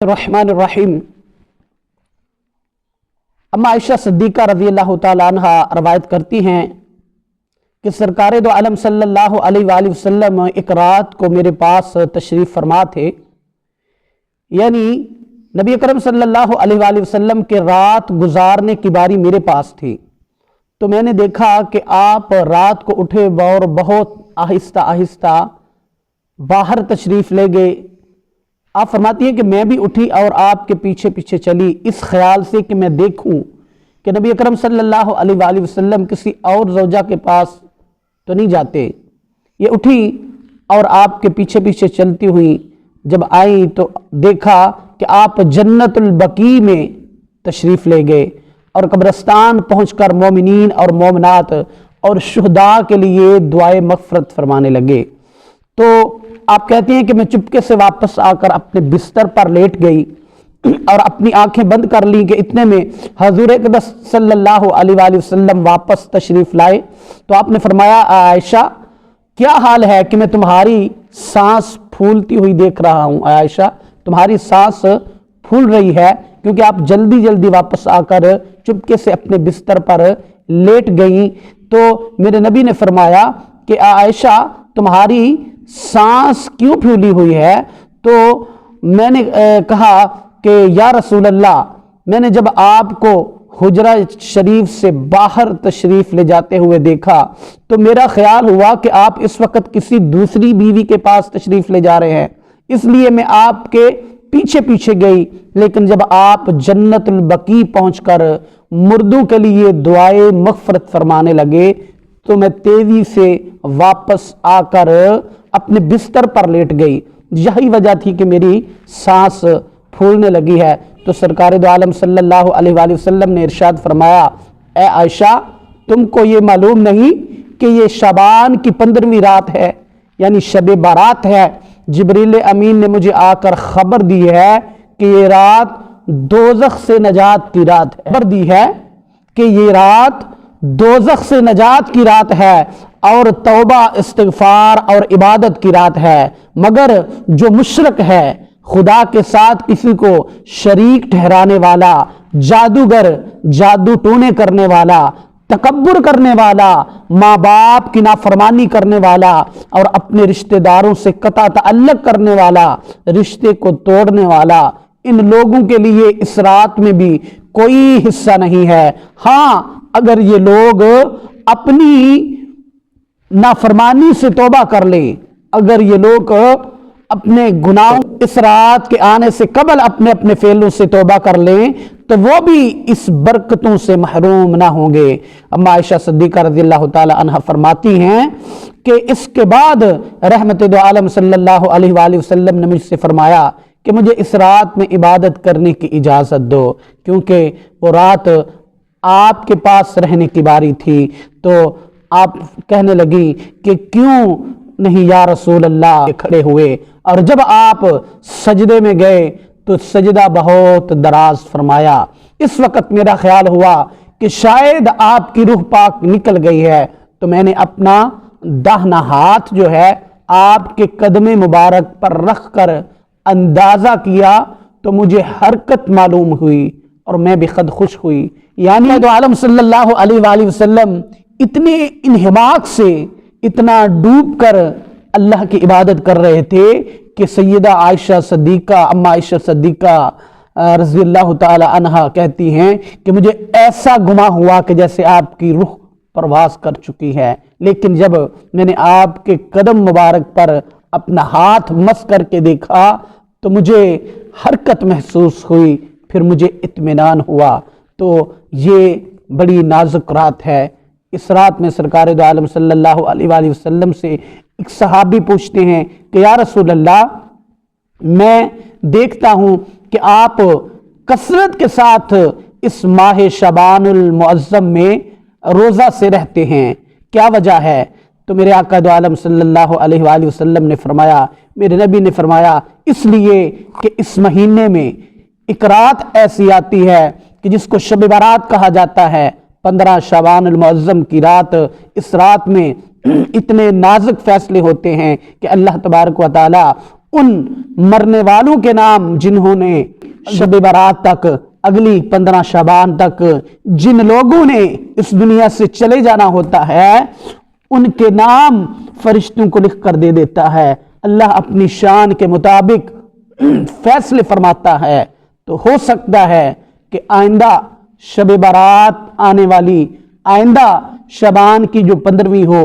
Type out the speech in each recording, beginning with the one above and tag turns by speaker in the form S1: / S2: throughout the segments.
S1: الرحمن الرحیم۔ اما عائشہ صدیقہ رضی اللہ تعالیٰ عنہ روایت کرتی ہیں کہ سرکار دو عالم صلی اللہ علیہ وآلہ وسلم ایک رات کو میرے پاس تشریف فرما تھے، یعنی نبی اکرم صلی اللہ علیہ وآلہ وسلم کے رات گزارنے کی باری میرے پاس تھی۔ تو میں نے دیکھا کہ آپ رات کو اٹھے اور بہت آہستہ آہستہ باہر تشریف لے گئے۔ آپ فرماتی ہیں کہ میں بھی اٹھی اور آپ کے پیچھے پیچھے چلی، اس خیال سے کہ میں دیکھوں کہ نبی اکرم صلی اللہ علیہ وآلہ وسلم کسی اور زوجہ کے پاس تو نہیں جاتے۔ یہ اٹھی اور آپ کے پیچھے پیچھے چلتی ہوئی جب آئی تو دیکھا کہ آپ جنت البقیع میں تشریف لے گئے اور قبرستان پہنچ کر مومنین اور مومنات اور شہداء کے لیے دعائے مغفرت فرمانے لگے۔ تو آپ کہتے ہیں کہ میں چپکے سے واپس آ کر اپنے بستر پر لیٹ گئی اور اپنی آنکھیں بند کر لی کہ اتنے میں حضور اقدس صلی اللہ علیہ وآلہ وسلم واپس تشریف لائے۔ تو آپ نے فرمایا، عائشہ کیا حال ہے کہ میں تمہاری سانس پھولتی ہوئی دیکھ رہا ہوں۔ عائشہ تمہاری سانس پھول رہی ہے کیونکہ آپ جلدی جلدی واپس آ کر چپکے سے اپنے بستر پر لیٹ گئیں۔ تو میرے نبی نے فرمایا کہ عائشہ تمہاری سانس کیوں پھولی ہوئی ہے؟ تو میں نے کہا کہ یا رسول اللہ، میں نے جب آپ کو حجرہ شریف سے باہر تشریف لے جاتے ہوئے دیکھا تو میرا خیال ہوا کہ آپ اس وقت کسی دوسری بیوی کے پاس تشریف لے جا رہے ہیں، اس لیے میں آپ کے پیچھے پیچھے گئی، لیکن جب آپ جنت البقیع پہنچ کر مردوں کے لیے دعائے مغفرت فرمانے لگے تو میں تیزی سے واپس آ کر اپنے بستر پر لیٹ گئی۔ یہی وجہ تھی کہ میری سانس پھولنے لگی ہے۔ تو سرکار دو عالم صلی اللہ علیہ وآلہ وسلم نے ارشاد فرمایا، اے عائشہ تم کو یہ معلوم نہیں کہ یہ شعبان کی 15ویں رات ہے، یعنی شب بارات ہے۔ جبریل امین نے مجھے آ کر خبر دی ہے کہ یہ رات دوزخ سے نجات کی رات ہے، خبر دی ہے کہ یہ رات دوزخ سے نجات کی رات ہے اور توبہ استغفار اور عبادت کی رات ہے، مگر جو مشرک ہے، خدا کے ساتھ کسی کو شریک ٹھہرانے والا، جادوگر، جادو ٹونے کرنے والا، تکبر کرنے والا، ماں باپ کی نافرمانی کرنے والا اور اپنے رشتہ داروں سے قطع تعلق کرنے والا، رشتے کو توڑنے والا، ان لوگوں کے لیے اس رات میں بھی کوئی حصہ نہیں ہے۔ ہاں اگر یہ لوگ اپنی نافرمانی سے توبہ کر لیں، اگر یہ لوگ اپنے گناہوں اس رات کے آنے سے قبل اپنے اپنے فعلوں سے توبہ کر لیں تو وہ بھی اس برکتوں سے محروم نہ ہوں گے۔ اما عائشہ صدیقہ رضی اللہ تعالی عنہ فرماتی ہیں کہ اس کے بعد رحمت دو عالم صلی اللہ علیہ وآلہ وسلم نے مجھ سے فرمایا کہ مجھے اس رات میں عبادت کرنے کی اجازت دو، کیونکہ وہ رات آپ کے پاس رہنے کی باری تھی۔ تو آپ کہنے لگی کہ کیوں نہیں یا رسول اللہ، کھڑے ہوئے اور جب آپ سجدے میں گئے تو سجدہ بہت دراز فرمایا۔ اس وقت میرا خیال ہوا کہ شاید آپ کی روح پاک نکل گئی ہے، تو میں نے اپنا داہنا ہاتھ جو ہے آپ کے قدم مبارک پر رکھ کر اندازہ کیا تو مجھے حرکت معلوم ہوئی اور میں بھی خود خوش ہوئی۔ یعنی دو عالم صلی اللہ علیہ وآلہ وسلم اتنے انہماک سے، اتنا ڈوب کر اللہ کی عبادت کر رہے تھے کہ سیدہ عائشہ صدیقہ، اما عائشہ صدیقہ رضی اللہ تعالی عنہ کہتی ہیں کہ مجھے ایسا گمان ہوا کہ جیسے آپ کی روح پرواز کر چکی ہے، لیکن جب میں نے آپ کے قدم مبارک پر اپنا ہاتھ مس کر کے دیکھا تو مجھے حرکت محسوس ہوئی، پھر مجھے اطمینان ہوا۔ تو یہ بڑی نازک رات ہے۔ اس رات میں سرکار دو عالم صلی اللہ علیہ وآلہ وسلم سے ایک صحابی پوچھتے ہیں کہ یا رسول اللہ، میں دیکھتا ہوں کہ آپ کثرت کے ساتھ اس ماہ شعبان المعظم میں روزہ سے رہتے ہیں، کیا وجہ ہے؟ تو میرے آقا دو عالم صلی اللہ علیہ وآلہ وسلم نے فرمایا، میرے نبی نے فرمایا، اس لیے کہ اس مہینے میں ایک رات ایسی آتی ہے کہ جس کو شب بارات کہا جاتا ہے، 15 شعبان المعظم کی رات۔ اس رات میں اتنے نازک فیصلے ہوتے ہیں کہ اللہ تبارک و تعالی ان مرنے والوں کے نام جنہوں نے شب برات تک، اگلی 15 شعبان تک جن لوگوں نے اس دنیا سے چلے جانا ہوتا ہے، ان کے نام فرشتوں کو لکھ کر دے دیتا ہے۔ اللہ اپنی شان کے مطابق فیصلے فرماتا ہے۔ تو ہو سکتا ہے کہ آئندہ شب برات آنے والی، آئندہ شعبان کی جو 15ویں ہو،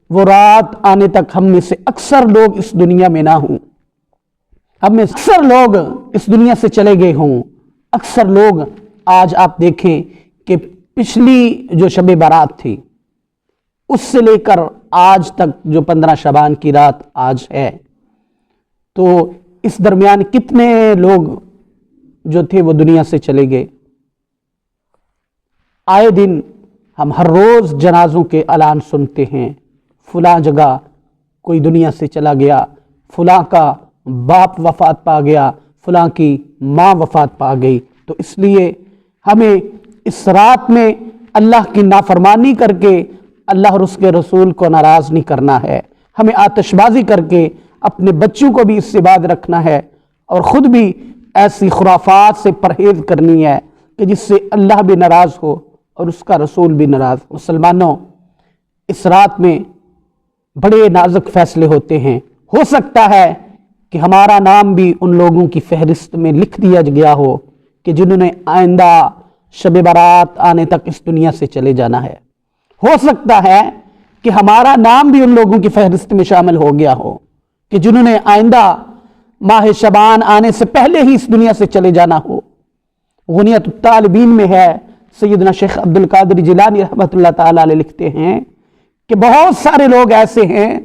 S1: وہ رات آنے تک ہم میں سے اکثر لوگ اس دنیا میں نہ ہوں، ہم میں اکثر لوگ اس دنیا سے چلے گئے ہوں۔ اکثر لوگ آج آپ دیکھیں کہ پچھلی جو شب برات تھی اس سے لے کر آج تک جو 15 شعبان کی رات آج ہے، تو اس درمیان کتنے لوگ جو تھے وہ دنیا سے چلے گئے۔ آئے دن ہم ہر روز جنازوں کے اعلان سنتے ہیں، فلاں جگہ کوئی دنیا سے چلا گیا، فلاں کا باپ وفات پا گیا، فلاں کی ماں وفات پا گئی۔ تو اس لیے ہمیں اس رات میں اللہ کی نافرمانی کر کے اللہ اور اس کے رسول کو ناراض نہیں کرنا ہے۔ ہمیں آتش بازی کر کے اپنے بچوں کو بھی اس سے باز رکھنا ہے، اور خود بھی ایسی خرافات سے پرہیز کرنی ہے کہ جس سے اللہ بھی ناراض ہو اور اس کا رسول بھی ناراض ہو۔ مسلمانوں، اس رات میں بڑے نازک فیصلے ہوتے ہیں۔ ہو سکتا ہے کہ ہمارا نام بھی ان لوگوں کی فہرست میں لکھ دیا گیا ہو کہ جنہوں نے آئندہ شب برات آنے تک اس دنیا سے چلے جانا ہے۔ ہو سکتا ہے کہ ہمارا نام بھی ان لوگوں کی فہرست میں شامل ہو گیا ہو کہ جنہوں نے آئندہ ماہ شعبان آنے سے پہلے ہی اس دنیا سے چلے جانا ہو۔ غنیت الطالبین میں ہے، سیدنا شیخ عبد القادر جیلانی رحمۃ اللہ تعالی علیہ لکھتے ہیں کہ بہت سارے لوگ ایسے ہیں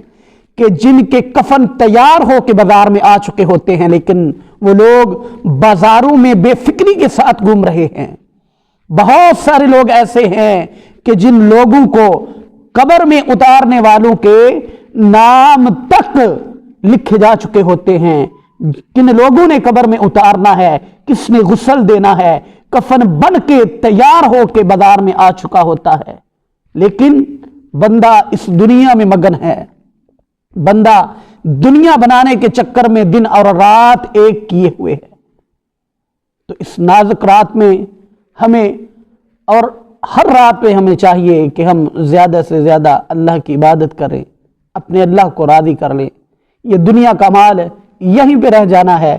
S1: کہ جن کے کفن تیار ہو کے بازار میں آ چکے ہوتے ہیں، لیکن وہ لوگ بازاروں میں بے فکری کے ساتھ گھوم رہے ہیں۔ بہت سارے لوگ ایسے ہیں کہ جن لوگوں کو قبر میں اتارنے والوں کے نام تک لکھے جا چکے ہوتے ہیں، کن لوگوں نے قبر میں اتارنا ہے، کس نے غسل دینا ہے، کفن بن کے تیار ہو کے بازار میں آ چکا ہوتا ہے، لیکن بندہ اس دنیا میں مگن ہے، بندہ دنیا بنانے کے چکر میں دن اور رات ایک کیے ہوئے ہے۔ تو اس نازک رات میں ہمیں، اور ہر رات میں ہمیں چاہیے کہ ہم زیادہ سے زیادہ اللہ کی عبادت کریں، اپنے اللہ کو راضی کر لیں۔ یہ دنیا کا مال یہیں پہ رہ جانا ہے۔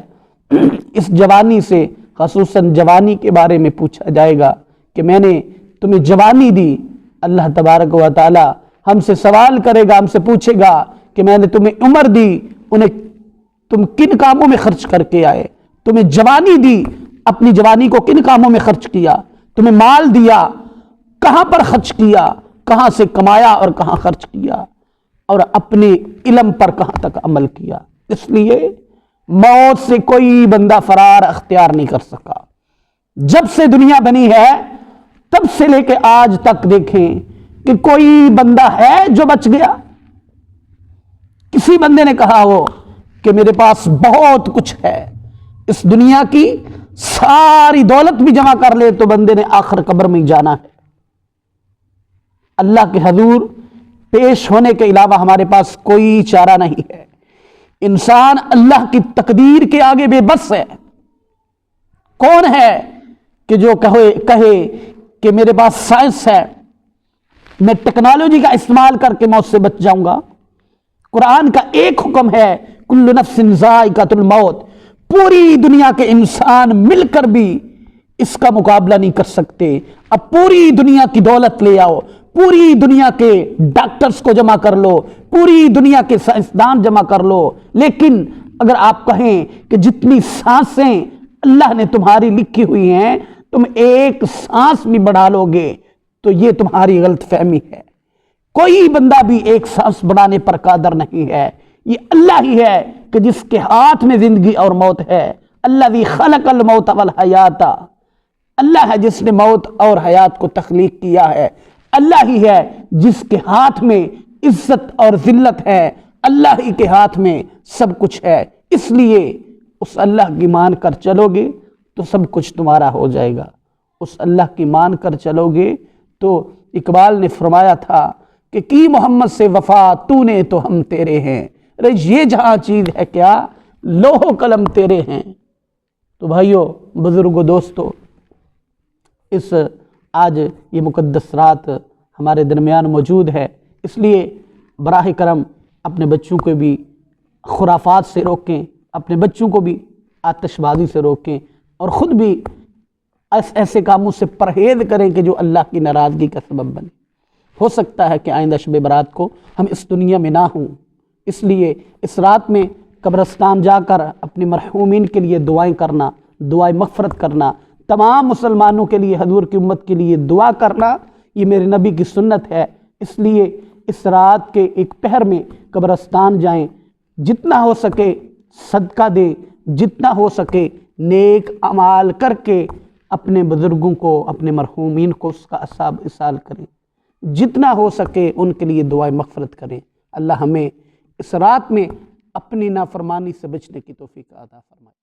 S1: اس جوانی سے، خصوصاً جوانی کے بارے میں پوچھا جائے گا کہ میں نے تمہیں جوانی دی، اللہ تبارک و تعالی ہم سے سوال کرے گا، ہم سے پوچھے گا کہ میں نے تمہیں عمر دی، انہیں تم کن کاموں میں خرچ کر کے آئے؟ تمہیں جوانی دی، اپنی جوانی کو کن کاموں میں خرچ کیا؟ تمہیں مال دیا، کہاں پر خرچ کیا؟ کہاں سے کمایا اور کہاں خرچ کیا؟ اور اپنے علم پر کہاں تک عمل کیا؟ اس لیے موت سے کوئی بندہ فرار اختیار نہیں کر سکا۔ جب سے دنیا بنی ہے تب سے لے کے آج تک دیکھیں کہ کوئی بندہ ہے جو بچ گیا؟ کسی بندے نے کہا ہو کہ میرے پاس بہت کچھ ہے، اس دنیا کی ساری دولت بھی جمع کر لے تو بندے نے آخر قبر میں جانا ہے۔ اللہ کے حضور پیش ہونے کے علاوہ ہمارے پاس کوئی چارہ نہیں ہے۔ انسان اللہ کی تقدیر کے آگے بے بس ہے۔ کون ہے کہ جو کہے کہ میرے پاس سائنس ہے، میں ٹیکنالوجی کا استعمال کر کے موت سے بچ جاؤں گا؟ قرآن کا ایک حکم ہے، کل نفس ذائقۃ الموت۔ پوری دنیا کے انسان مل کر بھی اس کا مقابلہ نہیں کر سکتے۔ اب پوری دنیا کی دولت لے آؤ، پوری دنیا کے ڈاکٹرز کو جمع کر لو، پوری دنیا کے سائنسدان جمع کر لو، لیکن اگر آپ کہیں کہ جتنی سانسیں اللہ نے تمہاری لکھی ہوئی ہیں تم ایک سانس بھی بڑھا لو گے تو یہ تمہاری غلط فہمی ہے۔ کوئی بندہ بھی ایک سانس بڑھانے پر قادر نہیں ہے۔ یہ اللہ ہی ہے کہ جس کے ہاتھ میں زندگی اور موت ہے۔ الذی خلق الموت والحیات، اللہ ہے جس نے موت اور حیات کو تخلیق کیا ہے۔ اللہ ہی ہے جس کے ہاتھ میں عزت اور ذلت ہے۔ اللہ ہی کے ہاتھ میں سب کچھ ہے۔ اس لیے اس اللہ کی مان کر چلو گے تو سب کچھ تمہارا ہو جائے گا۔ اس اللہ کی مان کر چلو گے تو اقبال نے فرمایا تھا کہ کی محمد سے وفا تو نے تو ہم تیرے ہیں۔ ارے یہ جہاں چیز ہے کیا لوح و قلم تیرے ہیں۔ تو بھائیوں، بزرگوں، دوستو، اس آج یہ مقدس رات ہمارے درمیان موجود ہے، اس لیے براہ کرم اپنے بچوں کو بھی خرافات سے روکیں، اپنے بچوں کو بھی آتش بازی سے روکیں، اور خود بھی ایسے کاموں سے پرہیز کریں کہ جو اللہ کی ناراضگی کا سبب بنے۔ ہو سکتا ہے کہ آئندہ شب برات کو ہم اس دنیا میں نہ ہوں، اس لیے اس رات میں قبرستان جا کر اپنے مرحومین کے لیے دعائیں کرنا، دعائیں مغفرت کرنا، تمام مسلمانوں کے لیے، حضور کی امت کے لیے دعا کرنا، یہ میرے نبی کی سنت ہے۔ اس لیے اس رات کے ایک پہر میں قبرستان جائیں، جتنا ہو سکے صدقہ دیں، جتنا ہو سکے نیک اعمال کر کے اپنے بزرگوں کو، اپنے مرحومین کو اس کا عذاب اصال کریں، جتنا ہو سکے ان کے لیے دعائیں مغفرت کریں۔ اللہ ہمیں اس رات میں اپنی نافرمانی سے بچنے کی توفیق عطا فرمائے۔